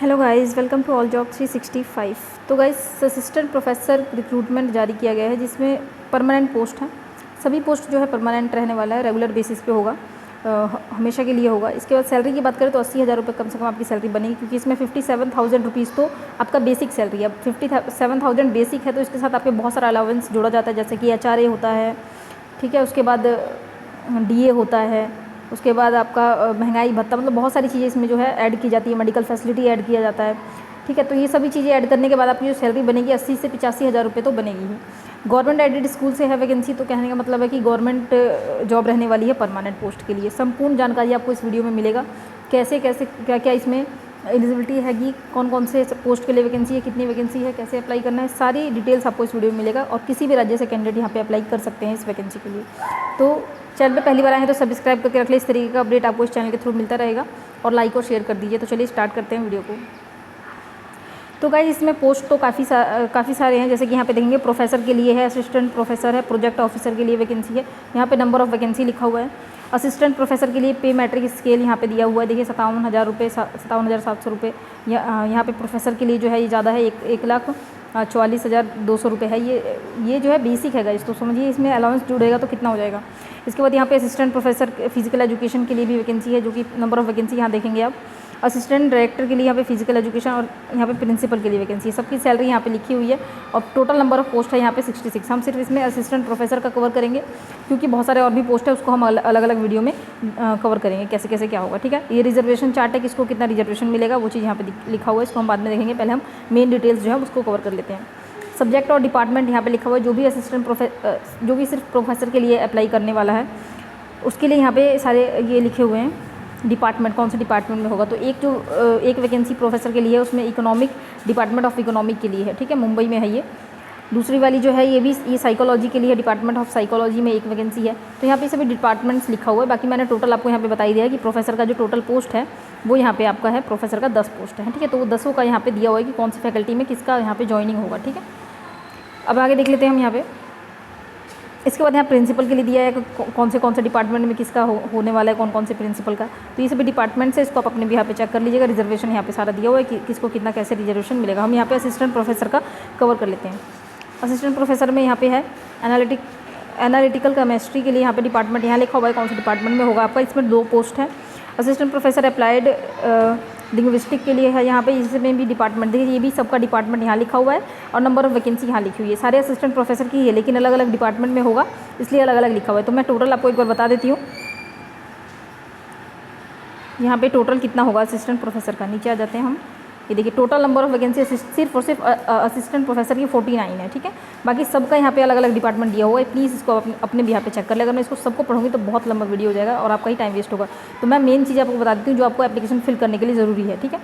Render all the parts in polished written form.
Hello guys, welcome to all job 365। तो guys, assistant professor recruitment जारी किया गया है जिसमें परमानेंट पोस्ट है। सभी पोस्ट जो है परमानेंट रहने वाला है, रेगुलर बेसिस पे होगा, हमेशा के लिए होगा। इसके बाद सैलरी की बात करें तो 80,000 रुपये कम से कम आपकी सैलरी बनेगी, क्योंकि इसमें 57,000 रुपीज़ तो आपका बेसिक सैलरी है। अब 57,000 बेसिक है तो इसके साथ आपके बहुत सारा अलाउंस जोड़ा जाता है, जैसे कि HRA होता है, ठीक है। उसके बाद DA होता है, उसके बाद आपका महंगाई भत्ता, मतलब बहुत सारी चीज़ें इसमें जो है ऐड की जाती है। मेडिकल फैसिलिटी ऐड किया जाता है, ठीक है। तो ये सभी चीज़ें ऐड करने के बाद आपकी जो सैलरी बनेगी 80 से 85,000 रुपये तो बनेगी ही। गवर्नमेंट एडेड स्कूल से है वैकेंसी, तो कहने का मतलब है कि गवर्नमेंट जॉब रहने वाली है परमानेंट पोस्ट के लिए। संपूर्ण जानकारी आपको इस वीडियो में मिलेगा, कैसे कैसे क्या क्या इसमें एलिजिबिलिटी हैगी, कौन कौन से पोस्ट के लिए वैकेंसी है, कितनी वैकेंसी है, कैसे अप्लाई करना है, सारी डिटेल्स आपको इस वीडियो में मिलेगा। और किसी भी राज्य से कैंडिडेट यहाँ पे अप्लाई कर सकते हैं इस वैकेंसी के लिए। तो चैनल पे पहली बार आए हैं तो सब्सक्राइब करके रख ले, इस तरीके का अपडेट आपको इस चैनल के थ्रू मिलता रहेगा। और लाइक और शेयर कर दीजिए। तो चलिए स्टार्ट करते हैं वीडियो को। तो गाइस, इसमें पोस्ट तो काफ़ी सारे हैं। जैसे कि यहाँ पे देखेंगे प्रोफेसर के लिए है, असिस्टेंट प्रोफेसर है, प्रोजेक्ट ऑफिसर के लिए वैकेंसी है। यहाँ पे नंबर ऑफ़ वैकेंसी लिखा हुआ है। असिस्टेंट प्रोफेसर के लिए पे मैट्रिक स्केल यहाँ पे दिया हुआ है, देखिए 57,000 रुपये, 57,700 रुपये। यहाँ पे प्रोफेसर के लिए जो है ये ज़्यादा है, 1,44,200 रुपये है। ये जो है बेसिक है गाइस, तो समझिए इसमें अलाउंस जुड़ेगा तो कितना हो जाएगा। इसके बाद यहाँ पे असिस्टेंट प्रोफेसर फिजिकल एजुकेशन के लिए भी वैकेंसी है, जो कि नंबर ऑफ़ वैकेंसी यहाँ देखेंगे आप। असिस्टेंट डायरेक्टर के लिए यहाँ पे फिजिकल एजुकेशन, और यहाँ पे प्रिंसिपल के लिए वैकेंसी है। सबकी सैलरी यहाँ पे लिखी हुई है। और टोटल नंबर ऑफ पोस्ट है यहाँ पे 66। हम सिर्फ इसमें असिस्टेंट प्रोफेसर का कवर करेंगे, क्योंकि बहुत सारे और भी पोस्ट है, उसको हम अलग अलग वीडियो में कवर करेंगे कैसे कैसे क्या होगा, ठीक है। ये रिजर्वेशन चार्ट है, किसको कितना रिजर्वेशन मिलेगा वो चीज़ यहाँ पे लिखा हुआ है, इसको हम बाद में देखेंगे। पहले हम मेन डिटेल्स जो है उसको कवर कर लेते हैं। सब्जेक्ट और डिपार्टमेंट यहाँ पे लिखा हुआ है, जो भी जो भी सिर्फ प्रोफेसर के लिए अप्लाई करने वाला है उसके लिए यहाँ पे सारे ये लिखे हुए हैं। डिपार्टमेंट कौन से डिपार्टमेंट में होगा, तो एक वैकेंसी प्रोफेसर के लिए है, उसमें इकोनॉमिक, डिपार्टमेंट ऑफ इकोनॉमिक के लिए है, ठीक है। मुंबई में है ये। दूसरी वाली जो है ये साइकोलॉजी के लिए है, डिपार्टमेंट ऑफ साइकोलॉजी में एक वैकेंसी है। तो यहाँ पे सभी डिपार्टमेंट्स लिखा हुआ है। बाकी मैंने टोटल आपको यहाँ पे बता ही दिया है कि प्रोफेसर का जो टोटल पोस्ट है वो यहाँ पे आपका है, प्रोफेसर का 10 पोस्ट है, ठीक है। तो वो 10 का यहाँ पे दिया हुआ है कि कौन सी फैकल्टी में किसका यहाँ पे ज्वाइनिंग होगा, ठीक है। अब आगे देख लेते हैं हम यहाँ पे। इसके बाद यहाँ प्रिंसिपल के लिए दिया है कि कौन से डिपार्टमेंट में किसका होने वाला है, कौन से प्रिंसिपल का। तो ये सभी डिपार्टमेंट से इसको आप अपने भी यहाँ पे चेक कर लीजिएगा। रिजर्वेशन यहाँ पे सारा दिया हुआ है कि किसको कितना कैसे रिजर्वेशन मिलेगा। हम यहाँ पे असिस्टेंट प्रोफेसर का कवर कर लेते हैं। असिस्टेंट प्रोफेसर में यहाँ पे है एनालिटिकल केमिस्ट्री के लिए यहाँ पे डिपार्टमेंट यहाँ लिखा हुआ है, कौन से डिपार्टमेंट में होगा आपका। इसमें 2 पोस्ट है। असिस्टेंट प्रोफेसर अप्लाइड लिंग्विस्टिक के लिए है, यहाँ पे इसमें भी डिपार्टमेंट देखिए, ये भी सबका डिपार्टमेंट यहाँ लिखा हुआ है और नंबर ऑफ वैकेंसी यहाँ लिखी हुई है। सारे असिस्टेंट प्रोफेसर की है, लेकिन अलग अलग डिपार्टमेंट में होगा, इसलिए अलग अलग लिखा हुआ है। तो मैं टोटल आपको एक बार बता देती हूँ यहाँ पे टोटल कितना होगा असिस्टेंट प्रोफेसर का। नीचे आ जाते हैं हम। ये देखिए टोटल नंबर ऑफ वैकेंसी सिर्फ और सिर्फ असिस्टेंट प्रोफेसर की 49 है, ठीक है। बाकी सबका यहाँ पे अलग अलग डिपार्टमेंट दिया हुआ है। प्लीज़ इसको अपने भी यहाँ पे चेक कर ले। अगर मैं इसको सबको पढ़ूंगी तो बहुत लंबा वीडियो हो जाएगा और आपका ही टाइम वेस्ट होगा। तो मैं मेन चीज़ आपको बता देती हूँ जो आपको एप्लीकेशन फिल करने के लिए ज़रूरी है, ठीक है।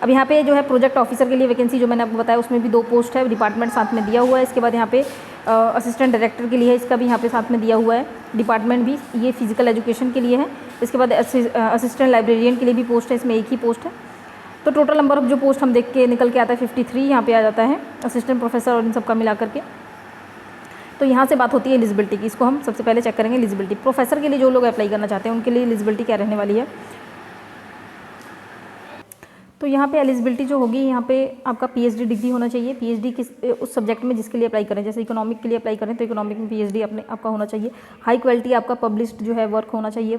अब यहाँ पे जो है प्रोजेक्ट ऑफिसर के लिए वैकेंसी जो मैंने आपको बताया, उसमें भी 2 पोस्ट है, डिपार्टमेंट साथ में दिया हुआ है। इसके बाद यहाँ पे असिस्टेंट डायरेक्टर के लिए है, इसका भी यहाँ पे साथ में दिया हुआ है, डिपार्टमेंट भी ये फिजिकल एजुकेशन के लिए है। इसके बाद असिस्टेंट लाइब्रेरियन के लिए भी पोस्ट है, इसमें एक ही पोस्ट है। तो टोटल नंबर ऑफ जो पोस्ट हम देख के निकल के आता है 53 यहाँ पे आ जाता है, असिस्टेंट प्रोफेसर और इन सब का मिला करके। तो यहाँ से बात होती है एलिजिबिलिटी की। इसको हम सबसे पहले चेक करेंगे एलिजिबिलिटी। प्रोफेसर के लिए जो लोग अप्लाई करना चाहते हैं उनके लिए एलिजिबिलिटी क्या रहने वाली है। तो यहाँ पे एलिजिबिलिटी जो होगी, यहाँ पे आपका PhD डिग्री होना चाहिए। PhD उस सब्जेक्ट में जिसके लिए अप्लाई करें, जैसे इकोनॉमिक के लिए अप्लाई करें तो इकोनॉमिक में PhD आपका होना चाहिए। हाई क्वालिटी आपका पब्लिश्ड जो है वर्क होना चाहिए।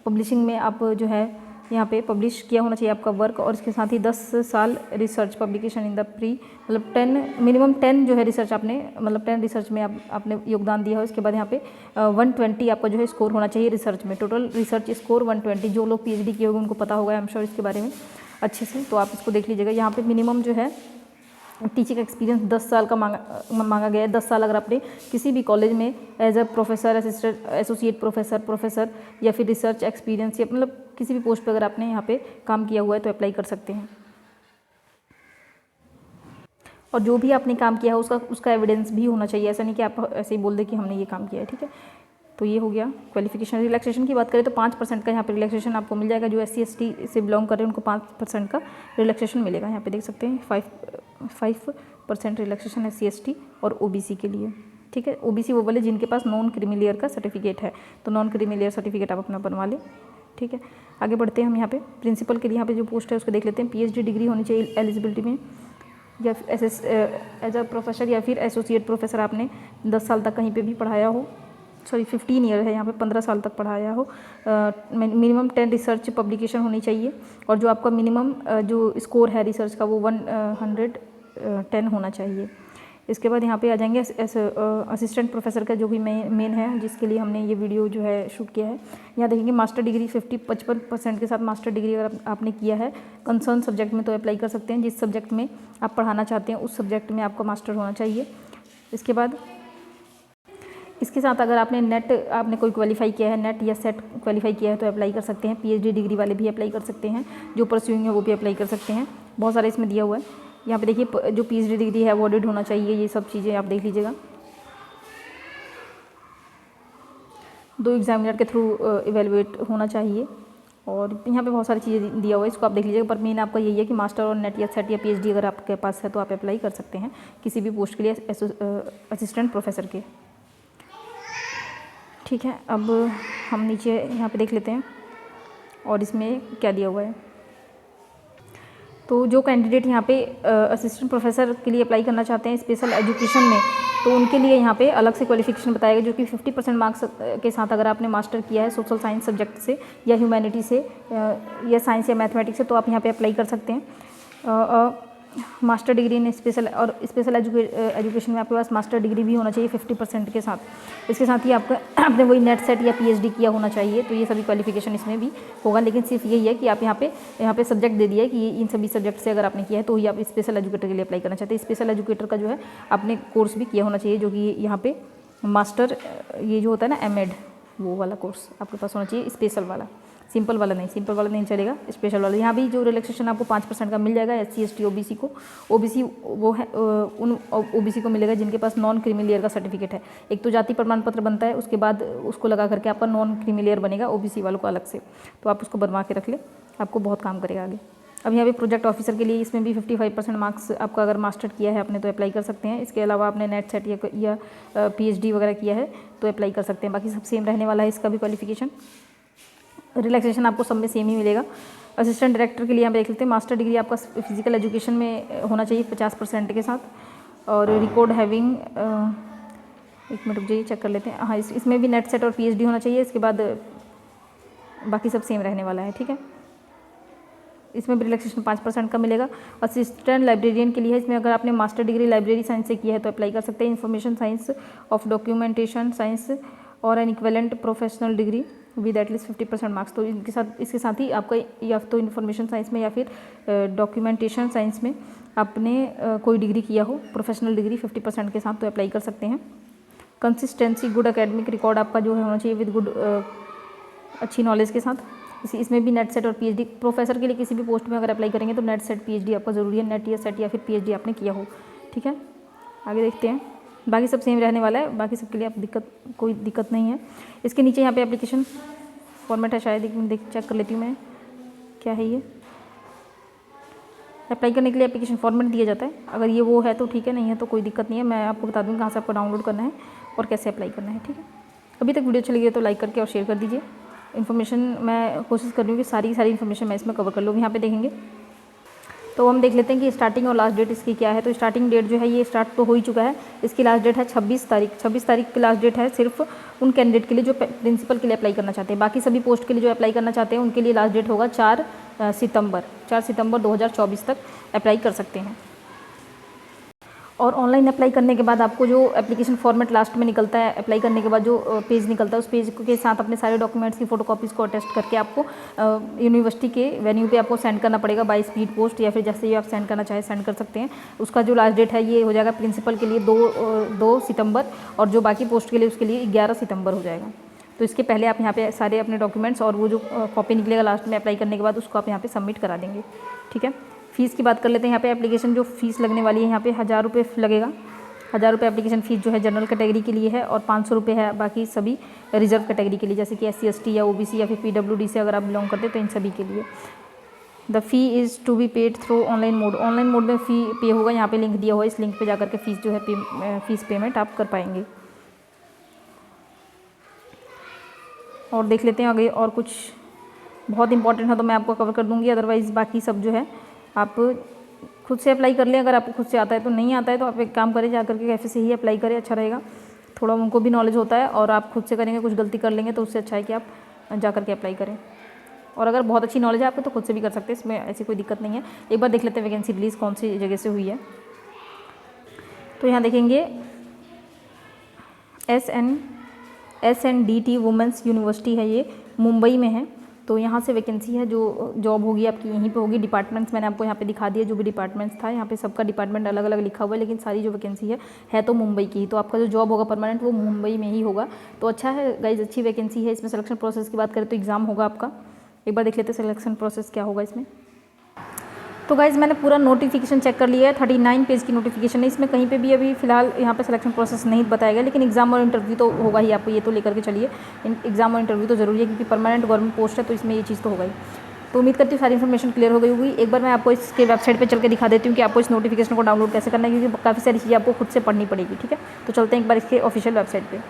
पब्लिशिंग में आप जो है यहाँ पे पब्लिश किया होना चाहिए आपका वर्क। और इसके साथ ही 10 साल रिसर्च पब्लिकेशन इन द मतलब मिनिमम 10 जो है रिसर्च आपने, मतलब 10 रिसर्च में आपने योगदान दिया हो। इसके बाद यहाँ पे 120 आपका जो है स्कोर होना चाहिए रिसर्च में। Total research score 120। जो लोग PhD किए होंगे उनको पता होगा, आई एम श्योर, इसके बारे में अच्छे से। तो आप इसको देख लीजिएगा। यहाँ पे मिनिमम जो है टीचिंग एक्सपीरियंस 10 साल का मांगा गया है। 10 साल अगर आपने किसी भी कॉलेज में as a professor, assistant, associate professor या फिर रिसर्च एक्सपीरियंस या मतलब किसी भी पोस्ट पर अगर आपने यहाँ पे काम किया हुआ है तो अप्लाई कर सकते हैं। और जो भी आपने काम किया है उसका एविडेंस भी होना चाहिए। ऐसा नहीं कि आप ऐसे ही बोल दें कि हमने ये काम किया है, ठीक है। तो ये हो गया क्वालिफिकेशन। रिलैक्सेशन की बात करें तो 5% का यहाँ पे रिलैक्सेशन आपको मिल जाएगा। जो SC ST से बिलोंग कर रहे हैं उनको 5% का रिलैक्सेशन मिलेगा। यहाँ पे देख सकते हैं 5% रिलैक्सेशन SC ST और OBC के लिए, ठीक है। OBC वो वाले जिनके पास नॉन क्रीमी लेयर का सर्टिफिकेट है, तो नॉन क्रीमी लेयर सर्टिफिकेट आप अपना बनवा लें। ठीक है, आगे बढ़ते हैं हम यहाँ पे प्रिंसिपल के लिए यहाँ पे जो पोस्ट है उसको देख लेते हैं। पीएचडी डिग्री होनी चाहिए एलिजिबिलिटी में, या एज अ प्रोफेसर या फिर एसोसिएट प्रोफेसर आपने 10 साल तक कहीं पे भी पढ़ाया हो, सॉरी 15 ईयर है यहाँ पे, 15 साल तक पढ़ाया हो। मिनिमम 10 रिसर्च पब्लिकेशन होनी चाहिए, और जो आपका मिनिमम जो स्कोर है रिसर्च का वो 110 होना चाहिए। इसके बाद यहाँ पे आ जाएंगे असिस्टेंट प्रोफेसर का जो भी मेन है, जिसके लिए हमने ये वीडियो जो है शूट किया है। यहाँ देखेंगे मास्टर डिग्री 55% के साथ मास्टर डिग्री अगर आपने किया है कंसर्न सब्जेक्ट में तो अप्लाई कर सकते हैं। जिस सब्जेक्ट में आप पढ़ाना चाहते हैं उस सब्जेक्ट में आपका मास्टर होना चाहिए। इसके बाद इसके साथ अगर आपने कोई क्वालिफाई किया है, नेट या सेट क्वालिफाई किया है तो अप्लाई कर सकते हैं। पीएचडी डिग्री वाले भी अप्लाई कर सकते हैं, जो परस्यूइंग है वो भी अप्लाई कर सकते हैं। बहुत सारे इसमें दिया हुआ है। यहाँ पे देखिए जो पीएचडी डिग्री है वो ऑडिट होना चाहिए, ये सब चीज़ें आप देख लीजिएगा। 2 एग्जामिनर के थ्रू इवेलुएट होना चाहिए, और यहाँ पे बहुत सारी चीज़ें दिया हुआ है, इसको आप देख लीजिएगा। पर मेन आपका यही है कि मास्टर और नेट या सेट या पीएचडी अगर आपके पास है तो आप अप्लाई कर सकते हैं किसी भी पोस्ट के लिए असिस्टेंट प्रोफेसर के। ठीक है, अब हम नीचे यहाँ पे देख लेते हैं और इसमें क्या दिया हुआ है। तो जो कैंडिडेट यहाँ पे असिस्टेंट प्रोफेसर के लिए अप्लाई करना चाहते हैं स्पेशल एजुकेशन में, तो उनके लिए यहाँ पे अलग से क्वालिफिकेशन बताएगा, जो कि 50% मार्क्स के साथ अगर आपने मास्टर किया है सोशल साइंस सब्जेक्ट से या ह्यूमैनिटी से या साइंस या मैथमेटिक्स से, तो आप यहाँ पे अप्लाई कर सकते हैं। Master degree in special education में आपके पास मास्टर डिग्री भी होना चाहिए 50% के साथ। इसके साथ ही आपने वही नेट सेट या पीएचडी किया होना चाहिए। तो ये सभी क्वालिफिकेशन इसमें भी होगा, लेकिन सिर्फ यही है कि आप यहाँ पे सब्जेक्ट दे दिया है कि इन सभी सब्जेक्ट से अगर आपने किया है तो ही आप स्पेशल एजुकेटर के लिए अप्लाई करना चाहते हैं। स्पेशल एजुकेटर का जो है आपने कोर्स भी किया होना चाहिए, जो कि यहाँ पे मास्टर ये जो होता है ना एमएड, वो वाला कोर्स आपके पास होना चाहिए, स्पेशल वाला। सिंपल वाला नहीं चलेगा, स्पेशल वाला। यहाँ भी जो रिलैक्सेशन आपको 5% का मिल जाएगा SC ST OBC को। OBC वो है उन OBC को मिलेगा जिनके पास नॉन क्रीमी का सर्टिफिकेट है। एक तो जाति प्रमाण पत्र बनता है, उसके बाद उसको लगा करके आपका नॉन क्रीमी बनेगा OBC वालों को अलग से, तो आप उसको बनवा के रख ले, आपको बहुत काम करेगा आगे। अब यहाँ पे प्रोजेक्ट ऑफिसर के लिए इसमें भी 55% मार्क्स आपका अगर मास्टर किया है आपने तो अप्लाई कर सकते हैं। इसके अलावा आपने नेट सेट या PhD वगैरह किया है तो अप्लाई कर सकते हैं। बाकी सब सेम रहने वाला है इसका भी क्वालिफिकेशन। रिलैक्सेशन आपको सब में सेम ही मिलेगा। असिस्टेंट डायरेक्टर के लिए यहाँ पे देख लेते हैं, मास्टर डिग्री आपका फिजिकल एजुकेशन में होना चाहिए 50% के साथ, और रिकॉर्ड हैविंग 1 मिनट रुक जाइए चेक कर लेते हैं। हाँ, इसमें भी नेट सेट और PhD होना चाहिए। इसके बाद बाकी सब सेम रहने वाला है, ठीक है। इसमें भी रिलैक्सेशन 5% का मिलेगा। असिस्टेंट लाइब्रेरियन के लिए है, इसमें अगर आपने मास्टर डिग्री लाइब्रेरी साइंस से की है तो अप्लाई कर सकते हैं। Information science of documentation science और an equivalent professional degree with at least 50% marks. तो इसके साथ ही आपका या तो इन्फॉर्मेशन साइंस में या फिर डॉक्यूमेंटेशन साइंस में आपने कोई डिग्री किया हो, प्रोफेशनल डिग्री 50% के साथ, तो अप्लाई कर सकते हैं। कंसिस्टेंसी गुड एकेडमिक रिकॉर्ड आपका जो है होना चाहिए विद गुड अच्छी नॉलेज के साथ। इसमें भी नेट सेट और PhD प्रोफेसर के लिए किसी भी पोस्ट में अगर अप्लाई करेंगे तो नेट सेट PhD आपका ज़रूरी है, नेट या सेट या फिर PhD आपने किया हो, ठीक है। आगे देखते हैं, बाकी सब सेम रहने वाला है, बाकी सब के लिए आप कोई दिक्कत नहीं है। इसके नीचे यहाँ पे एप्लीकेशन फॉर्मेट है, शायद चेक कर लेती हूँ मैं क्या है ये। अप्लाई करने के लिए एप्लीकेशन फॉर्मेट दिया जाता है, अगर ये वो है तो ठीक है, नहीं है तो कोई दिक्कत नहीं है। मैं आपको बता दूँ कहाँ से आपको डाउनलोड करना है और कैसे अप्लाई करना है, ठीक है। अभी तक वीडियो अच्छी लगी है तो लाइक करके और शेयर कर दीजिए। इन्फॉर्मेशन मैं कोशिश कर रही हूँ कि सारी इन्फॉर्मेशन मैं इसमें कवर कर लूँ। यहाँ पे देखेंगे तो हम देख लेते हैं कि स्टार्टिंग और लास्ट डेट इसकी क्या है। तो स्टार्टिंग डेट जो है ये स्टार्ट तो हो ही चुका है, इसकी लास्ट डेट है 26 तारीख। 26 तारीख की लास्ट डेट है सिर्फ उन कैंडिडेट के लिए जो प्रिंसिपल के लिए अप्लाई करना चाहते हैं। बाकी सभी पोस्ट के लिए जो अप्लाई करना चाहते हैं उनके लिए लास्ट डेट होगा 4 सितंबर 2024 तक अप्लाई कर सकते हैं। और ऑनलाइन अप्लाई करने के बाद आपको जो एप्लीकेशन फॉर्मेट लास्ट में निकलता है, अप्लाई करने के बाद जो पेज निकलता है, उस पेज के साथ अपने सारे डॉक्यूमेंट्स की फोटोकॉपीज़ को अटेस्ट करके आपको यूनिवर्सिटी के वेन्यू पे आपको सेंड करना पड़ेगा बाय स्पीड पोस्ट, या फिर जैसे ही आप सेंड करना चाहें सेंड कर सकते हैं। उसका जो लास्ट डेट है ये हो जाएगा प्रिंसिपल के लिए 2 सितंबर, और जो बाकी पोस्ट के लिए उसके लिए 11 सितंबर हो जाएगा। तो इसके पहले आप यहाँ पे सारे अपने डॉक्यूमेंट्स और वो जो कॉपी निकलेगा लास्ट में अप्लाई करने के बाद उसको आप यहाँ पे सबमिट करा देंगे, ठीक है। फ़ीस की बात कर लेते हैं। यहाँ पे एप्लीकेशन जो फ़ीस लगने वाली है यहाँ पे 1000 रुपये लगेगा। 1000 रुपये एप्लीकेशन फ़ीस जो है जनरल कैटेगरी के लिए है, और 500 रुपये है बाकी सभी रिजर्व कैटेगरी के लिए, जैसे कि SC ST या OBC या फिर PWD से अगर आप बिलोंग करते हैं तो इन सभी के लिए। The fee is to be paid through online mode. Online mode में फ़ी पे होगा, यहाँ पे लिंक दिया हुआ है, इस लिंक पे जाकर के फ़ीस जो है फ़ीस पेमेंट आप कर पाएंगे। और देख लेते हैं आगे और कुछ बहुत इंपॉर्टेंट है तो मैं आपको कवर कर दूँगी, अदरवाइज़ बाकी सब जो है आप खुद से अप्लाई कर लें। अगर आपको खुद से आता है तो नहीं आता है तो आप एक काम करें, जा करके कैफे से ही अप्लाई करें, अच्छा रहेगा। थोड़ा उनको भी नॉलेज होता है और आप खुद से करेंगे कुछ गलती कर लेंगे तो उससे अच्छा है कि आप जा करके अप्लाई करें। और अगर बहुत अच्छी नॉलेज है आपको तो खुद से भी कर सकते हैं, इसमें ऐसी कोई दिक्कत नहीं है। एक बार देख लेते हैं वैकेंसी रिलीज़ कौन सी जगह से हुई है। तो यहाँ देखेंगे SNDT वुमेंस यूनिवर्सिटी है, ये मुंबई में है। तो यहाँ से वैकेंसी है, जो जॉब होगी आपकी यहीं पे होगी। डिपार्टमेंट्स मैंने आपको यहाँ पे दिखा दिया, जो भी डिपार्टमेंट्स था यहाँ पे सबका डिपार्टमेंट अलग अलग लिखा हुआ है, लेकिन सारी जो वैकेंसी है तो मुंबई की ही। तो आपका जो जॉब होगा परमानेंट वो मुंबई में ही होगा। तो अच्छा है गाइज, अच्छी वैकेंसी है। इसमें सिलेक्शन प्रोसेस की बात करें तो एग्ज़ाम होगा आपका। एक बार देख लेते हैं सिलेक्शन प्रोसेस क्या होगा इसमें। तो गाइज़ मैंने पूरा नोटिफिकेशन चेक कर लिया है, 39 पेज की नोटिफिकेशन है। इसमें कहीं पे भी अभी फ़िलहाल यहाँ पे सिलेक्शन प्रोसेस नहीं बताया गया, लेकिन एग्जाम और इंटरव्यू तो होगा ही, आपको ये तो लेकर के चलिए। एग्जाम और इंटरव्यू तो जरूरी है क्योंकि परमानेंट गवर्नमेंट पोस्ट है, तो इसमें ये चीज़ तो होगा ही। तो उम्मीद करती हूँ सारी इन्फॉर्मेशन क्लियर हो गई होगी। एक बार मैं आपको इसके वेबसाइट पर चल के दिखा देती हूँ कि आपको इस नोटिफिकेशन को डाउनलोड कैसे करना है, क्योंकि काफ़ी सारी चीज़ें आपको खुद से पढ़नी पड़ेगी। ठीक है, तो चलते हैं एक बार इसके ऑफिशियल वेबसाइट पर।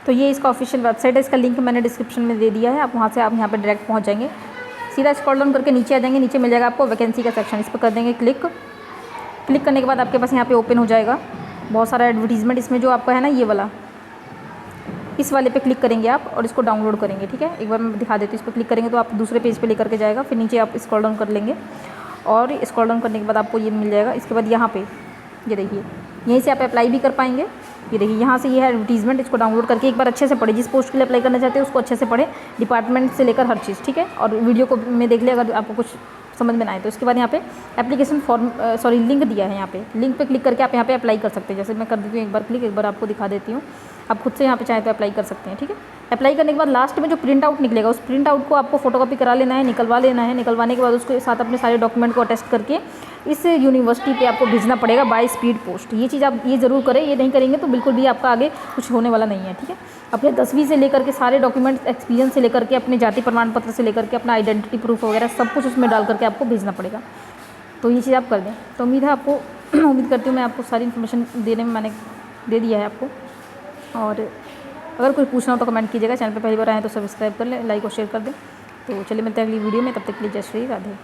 तो ये इसका ऑफिशियल वेबसाइट है, इसका लिंक मैंने डिस्क्रिप्शन में दे दिया है। आप वहाँ से आप यहाँ पर डायरेक्ट पहुँच जाएंगे, सीधा स्क्रॉल डाउन करके नीचे आ जाएंगे। नीचे मिल जाएगा आपको वैकेंसी का सेक्शन, इस पर कर देंगे क्लिक। क्लिक करने के बाद आपके पास यहाँ पे ओपन हो जाएगा बहुत सारा एडवर्टीजमेंट। इसमें जो आपका है ना ये वाला, इस वाले पे क्लिक करेंगे आप और इसको डाउनलोड करेंगे। ठीक है, एक बार मैं दिखा देती हूँ। इस पर क्लिक करेंगे तो आप दूसरे पेज पे लेकर के जाएगा। फिर नीचे आप स्क्रॉल डाउन कर लेंगे और स्क्रॉल डाउन करने के बाद आपको ये मिल जाएगा। इसके बाद यहाँ पे ये देखिए, यहीं से आप अप्लाई भी कर पाएंगे। ये देखिए यहाँ से ये है एडवर्टीजमेंट, इसको डाउनलोड करके एक बार अच्छे से पढ़े। जिस पोस्ट के लिए अप्लाई करना चाहते हैं उसको अच्छे से पढ़ें, डिपार्टमेंट से लेकर हर चीज़। ठीक है, और वीडियो को में देख ले अगर आपको कुछ समझ में ना आए तो। उसके बाद यहाँ पे एप्लीकेशन फॉर्म लिंक दिया है, यहाँ पे लिंक पे क्लिक करके आप यहाँ पे अप्लाई कर सकते हैं। जैसे मैं कर देती हूँ एक बार क्लिक, एक बार आपको दिखा देती हूँ। आप खुद से यहाँ पे चाहे तो अप्लाई कर सकते हैं। ठीक है, अप्लाई करने के बाद लास्ट में जो प्रिंट आउट निकलेगा उस प्रिंट आउट को आपको फोटोकॉपी करा लेना है, निकलवा लेना है। निकलवाने के बाद उसके साथ अपने सारे डॉक्यूमेंट को अटेस्ट करके इस यूनिवर्सिटी पे आपको भेजना पड़ेगा बाय स्पीड पोस्ट। ये चीज़ आप ये ज़रूर करें, ये नहीं करेंगे तो बिल्कुल भी आपका आगे कुछ होने वाला नहीं है। ठीक है, अपने 10वीं से लेकर के सारे डॉक्यूमेंट्स, एक्सपीरियंस से लेकर के अपने जाति प्रमाण पत्र से लेकर के अपना आइडेंटिटी प्रूफ वगैरह सब कुछ उसमें डाल करके आपको भेजना पड़ेगा। तो ये चीज़ आप कर दें। तो उम्मीद है आपको उम्मीद करती हूँ मैं आपको सारी इन्फॉर्मेशन देने में मैंने दे दिया है आपको। और अगर कोई पूछना हो तो कमेंट कीजिएगा। चैनल पर पहली बार आए तो सब्सक्राइब कर लें, लाइक और शेयर कर दें। तो चलिए मिलते हैं अगली वीडियो में, तब तक के लिए जय श्री राधे।